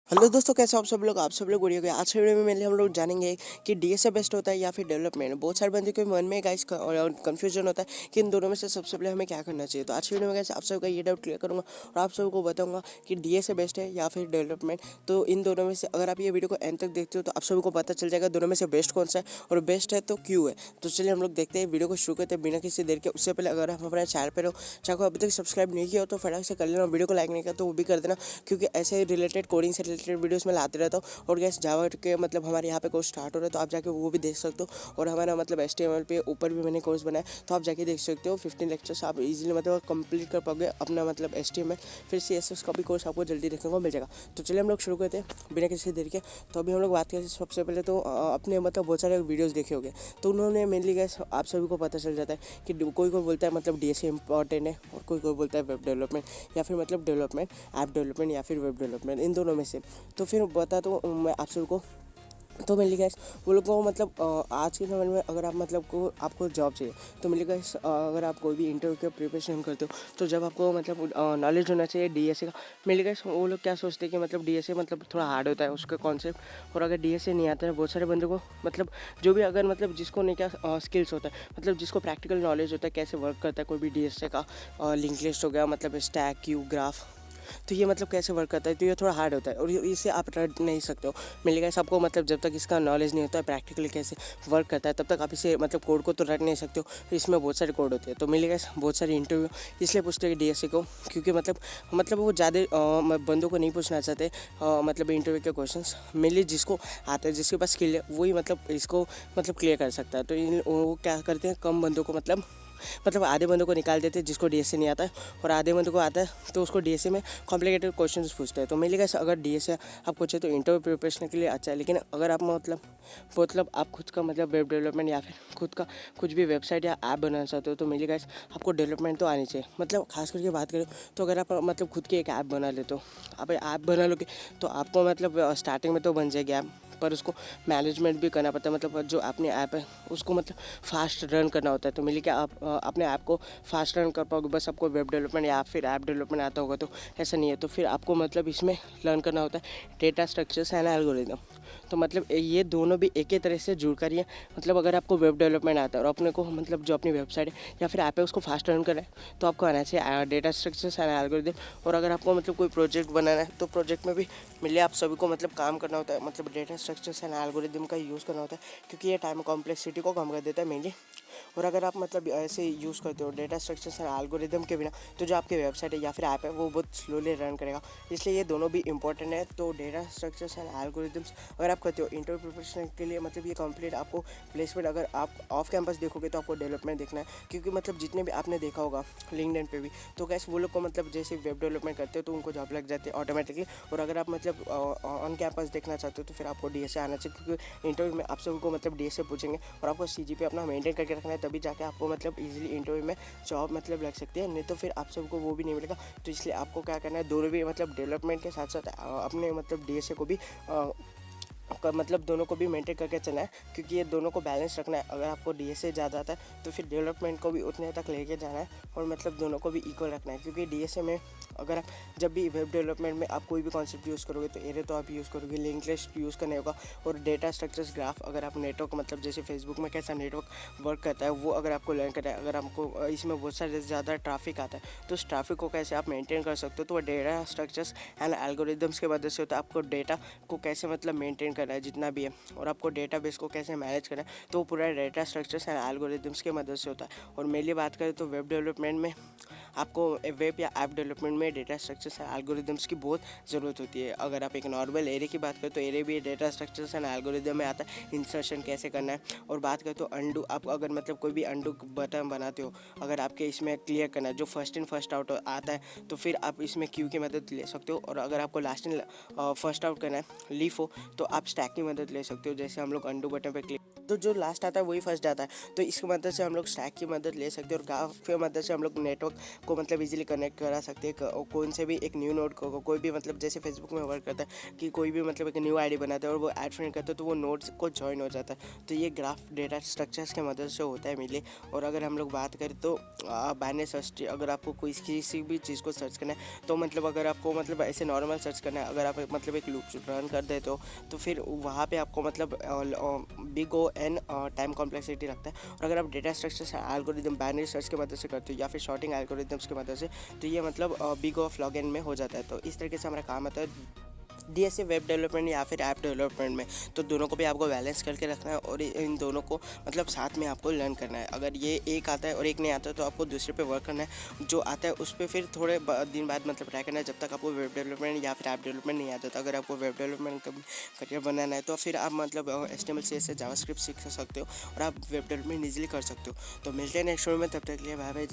Hello दोस्तों, कैसे हो आप सब लोग बढ़िया हो गए। आज के वीडियो में मेनली हम लोग जानेंगे कि डीएसए बेस्ट होता है या फिर डेवलपमेंट। बहुत सारे बंदे के मन में गाइस कंफ्यूजन होता है कि इन दोनों में से सबसे पहले हमें क्या करना चाहिए। तो आज के वीडियो में गाइस आप सबका ये डाउट क्लियर करूंगा और आप सबको बताऊंगा कि डीएसए बेस्ट है या फिर डेवलपमेंट। तो इन दोनों में से अगर आप ये वीडियो को एंड तक देखते हो तो आप सबको पता चल जाएगा दोनों में से बेस्ट कौन सा है और बेस्ट है तो क्यों है। तो चलिए हम लोग देखते हैं, वीडियो को शुरू करते हैं बिना किसी देर के। उससे पहले अगर आप हमारे चैनल पर हो, चाहे अभी तक सब्सक्राइब नहीं किया हो तो फटाक से कर लेना। वीडियो को लाइक नहीं किया तो वो भी कर देना, क्योंकि ऐसे रिलेटेड कोडिंग से रिलेटेड वीडियोस में लाते रहता हूँ। और गैस जावा के मतलब हमारे यहाँ पे कोर्स स्टार्ट हो रहा है, तो आप जाके वो भी देख सकते हो। और हमारा मतलब HTML पे ऊपर भी मैंने कोर्स बनाया, तो आप जाके देख सकते हो। 15 लेक्चर्स आप इजीली मतलब कंप्लीट कर पाओगे अपना मतलब HTML। फिर CSS का भी कोर्स आपको जल्दी देखने को मिल जाएगा। तो चलिए हम लोग शुरू करते हैं बिना किसी देर के। तो अभी हम लोग बात करें सबसे पहले तो अपने मतलब बहुत सारे वीडियोज़ देखे होंगे, तो उन्होंने मेनली गैस आप सभी को पता चल जाता है कि कोई बोलता है मतलब डीएसए इंपॉर्टेंट है और कोई बोलता है वेब डेवलपमेंट या फिर मतलब डेवलपमेंट ऐप डेवलपमेंट या फिर वेब डेवलपमेंट, इन दोनों में से। तो फिर बता तो मैं आप सबको, तो मेनली गैस वो लोग को मतलब आज के समय में अगर आप मतलब को आपको जॉब चाहिए, तो मेनली गैस अगर आप कोई भी इंटरव्यू के प्रिपरेशन करते हो तो जब आपको मतलब नॉलेज होना चाहिए डीएसए का। मेनली गैस वो लोग क्या सोचते हैं कि मतलब डीएसए मतलब थोड़ा हार्ड होता है उसका कॉन्सेप्ट, और अगर डीएसए नहीं आता है बहुत सारे बंदों को मतलब जो भी अगर मतलब जिसको नहीं क्या स्किल्स होता है, मतलब जिसको प्रैक्टिकल नॉलेज होता है कैसे वर्क करता है कोई भी डीएसए का लिंक लिस्ट हो गया, मतलब स्टैक क्यू ग्राफ, तो ये मतलब कैसे वर्क करता है, तो ये थोड़ा हार्ड होता है और इसे आप रट नहीं सकते हो। मिलेगा सबको मतलब जब तक इसका नॉलेज नहीं होता है प्रैक्टिकली कैसे वर्क करता है, तब तक आप इसे मतलब कोड को तो रट नहीं सकते हो। तो इसमें बहुत सारे कोड होते हैं, तो मिलेगा बहुत सारे इंटरव्यू इसलिए पूछते हैं डीएसए को, क्योंकि मतलब वो ज़्यादा बंदों को नहीं पूछना चाहते मतलब इंटरव्यू के क्वेश्चन। मेनली जिसको आता है, जिसके पास स्किल है, वही मतलब इसको मतलब क्लियर कर सकता है। तो वो क्या करते हैं, कम बंदों को मतलब आधे बंदों को निकाल देते हैं जिसको डीएसए नहीं आता है, और आधे बंदों को आता है तो उसको डीएसए में कॉम्प्लिकेटेड क्वेश्चंस पूछते हैं। तो मेनली गाइस अगर डीएसए आप पूछे तो इंटरव्यू प्रिपरेशन के लिए अच्छा है, लेकिन अगर आप मतलब आप खुद का मतलब वेब डेवलपमेंट या फिर खुद का कुछ भी वेबसाइट या ऐप बनाना चाहते हो, तो मेनली गाइस आपको डेवलपमेंट तो आनी चाहिए। मतलब खास करके बात करें तो अगर आप मतलब खुद की एक ऐप बना लेते हो, आप ऐप बना लोगे तो आपको मतलब स्टार्टिंग में तो बन जाएगी ऐप, पर उसको मैनेजमेंट भी करना पड़ता है। मतलब जो अपनी ऐप है उसको मतलब फास्ट रन करना होता है। तो मिली क्या आप अपने ऐप को फास्ट रन कर पाओगे बस आपको वेब डेवलपमेंट या फिर ऐप डेवलपमेंट आता होगा, तो ऐसा नहीं है। तो फिर आपको मतलब इसमें लर्न करना होता है डेटा स्ट्रक्चर्स एंड एल्गोरिदम। तो मतलब ये दोनों भी एक ही तरह से जुड़कर ही है। मतलब अगर आपको वेब डेवलपमेंट आता है और अपने को मतलब जो अपनी वेबसाइट है या फिर ऐप है उसको फास्ट रन करना है, तो आपको आना चाहिए डेटा स्ट्रक्चर्स एंड एल्गोरिदम। और अगर आपको मतलब कोई प्रोजेक्ट बनाना है तो प्रोजेक्ट में भी मिले आप सभी को मतलब काम करना होता है, मतलब डेटा स्ट्रक्चर्स एंड एल्गोरिदम का यूज़ करना होता है, क्योंकि ये टाइम कॉम्प्लेक्सिटी को कम कर देता है मेनली। और अगर आप मतलब ऐसे यूज़ करते हो डेटा स्ट्रक्चर्स एंड एल्गोरिदम के बिना, तो जो आपकी वेबसाइट है या फिर ऐप है वो बहुत स्लोली रन करेगा। इसलिए ये दोनों भी इंपॉर्टेंट है। तो डेटा स्ट्रक्चर्स एंड एल्गोरिदम्स अगर आप करते हो इंटरव्यू प्रिपरेशन के लिए, मतलब ये कंप्लीट आपको प्लेसमेंट, अगर आप ऑफ कैंपस देखोगे तो आपको डेवलपमेंट देखना है, क्योंकि मतलब जितने भी आपने देखा होगा लिंक्डइन पे भी, तो कैसे वो लोग को मतलब जैसे वेब डेवलपमेंट करते हो तो उनको जॉब लग जाती है ऑटोमेटिकली। और अगर आप मतलब ऑन कैंपस देखना चाहते हो तो फिर आपको डीएसए आना चाहिए, क्योंकि इंटरव्यू में आप सबको मतलब डीएसए पूछेंगे और आपको सीजीपीए अपना मेंटेन करके रखना है, तभी जाके आपको मतलब इजीली इंटरव्यू में जॉब मतलब लग सकती है, नहीं तो फिर आप सबको वो भी नहीं मिलेगा। तो इसलिए आपको क्या करना है, दोनों भी मतलब डेवलपमेंट के साथ साथ अपने मतलब डीएसए को भी मतलब दोनों को भी मेंटेन करके चलना है, क्योंकि ये दोनों को बैलेंस रखना है। अगर आपको डीएसए ज़्यादा आता है तो फिर डेवलपमेंट को भी उतने तक लेके जाना है, और मतलब दोनों को भी इक्वल रखना है। क्योंकि डीएसए में अगर आप जब भी वेब डेवलपमेंट में आप कोई भी कॉन्सेप्ट यूज़ करोगे तो एरे तो आप यूज़ करोगे, लिंक लिस्ट यूज़ करने होगा, और डेटा स्ट्रक्चर्स ग्राफ अगर आप नेटवर्क मतलब जैसे फेसबुक में कैसा नेटवर्क वर्क करता है वो अगर आपको लर्न करना है, अगर आपको इसमें बहुत सारे ज़्यादा ट्रैफिक आता है तो उस ट्रैफिक को कैसे आप मेंटेन कर सकते हो, तो वो डेटा स्ट्रक्चर्स एंड एल्गोरिदम्स के मदद से होता है। आपको डेटा को कैसे मतलब मेंटेन करना है जितना भी है, और आपको डेटाबेस को कैसे मैनेज करना है, तो पूरा डेटा स्ट्रक्चर्स एंड एल्गोरिदम्स की मदद से होता है। और मेनली बात करें तो वेब डेवलपमेंट में आपको वेब या ऐप डेवलपमेंट में डेटा स्ट्रक्चर्स एंड एल्गोरिदम्स की बहुत ज़रूरत होती है। अगर आप एक नॉर्मल एरे की बात करें तो एरे भी डेटा स्ट्रक्चर्स एंड एल्गोरिदम में आता है, इंसर्शन कैसे करना है। और बात करें तो अंडू, आप अगर मतलब कोई भी अंडू बटन बनाते हो, अगर आपके इसमें क्लियर करना है जो फर्स्ट इन फर्स्ट आउट आता है, तो फिर आप इसमें क्यू की मदद ले सकते हो। और अगर आपको लास्ट इन फर्स्ट आउट करना है लीफ हो, तो आप स्टैक की मदद ले सकते हो। जैसे हम लोग अंडू बटन पर क्लिक तो जो लास्ट आता है वही फर्स्ट आता है। तो इसकी मदद से हम लोग स्टैक की मदद ले सकते हैं और ग्राफ की मदद से हम लोग नेटवर्क को मतलब इजीली कनेक्ट करा सकते हैं कौन से भी एक न्यू नोड को कोई भी मतलब जैसे फेसबुक में वर्क करता है कि कोई भी मतलब एक न्यू आईडी बनाता है और वो ऐड फ्रेंड करता है तो वो नोड्स को ज्वाइन हो जाता है। तो ये ग्राफ डेटा स्ट्रक्चर्स की मदद से होता है मिले। और अगर हम लोग बात करें तो बाइनरी सर्च ट्री, अगर आपको कोई किसी भी चीज़ को सर्च करना है तो मतलब अगर आपको मतलब ऐसे नॉर्मल सर्च करना है, अगर आप मतलब एक लूप रन कर देते हो तो फिर वहाँ पे आपको मतलब big O N time complexity रखता है। और अगर आप data structure algorithm binary search की मदद से करते हो या फिर शॉर्टिंग एल्गोरिदम्स की मदद से तो ये मतलब बिग ऑफ लॉग एन में हो जाता है। तो इस तरीके से हमारा काम होता है डीएसए वेब डेवलपमेंट या फिर ऐप डेवलपमेंट में। तो दोनों को भी आपको बैलेंस करके रखना है और इन दोनों को मतलब साथ में आपको लर्न करना है। अगर ये एक आता है और एक नहीं आता तो आपको दूसरे पे वर्क करना है, जो आता है उस पर फिर थोड़े दिन बाद मतलब ट्राई करना है जब तक आपको वेब डेवलपमेंट या फिर ऐप डेवलपमेंट नहीं आता। तो अगर आपको वेब डेवलपमेंट का करियर बनाना है तो फिर आप मतलब HTML CSS जावास्क्रिप्ट सीख सकते हो और आप वेब डेवलपमेंट ईजिली कर सकते हो। तो मिलते हैं नेक्स्ट वीडियो में, तब तक के लिए बाय बाय।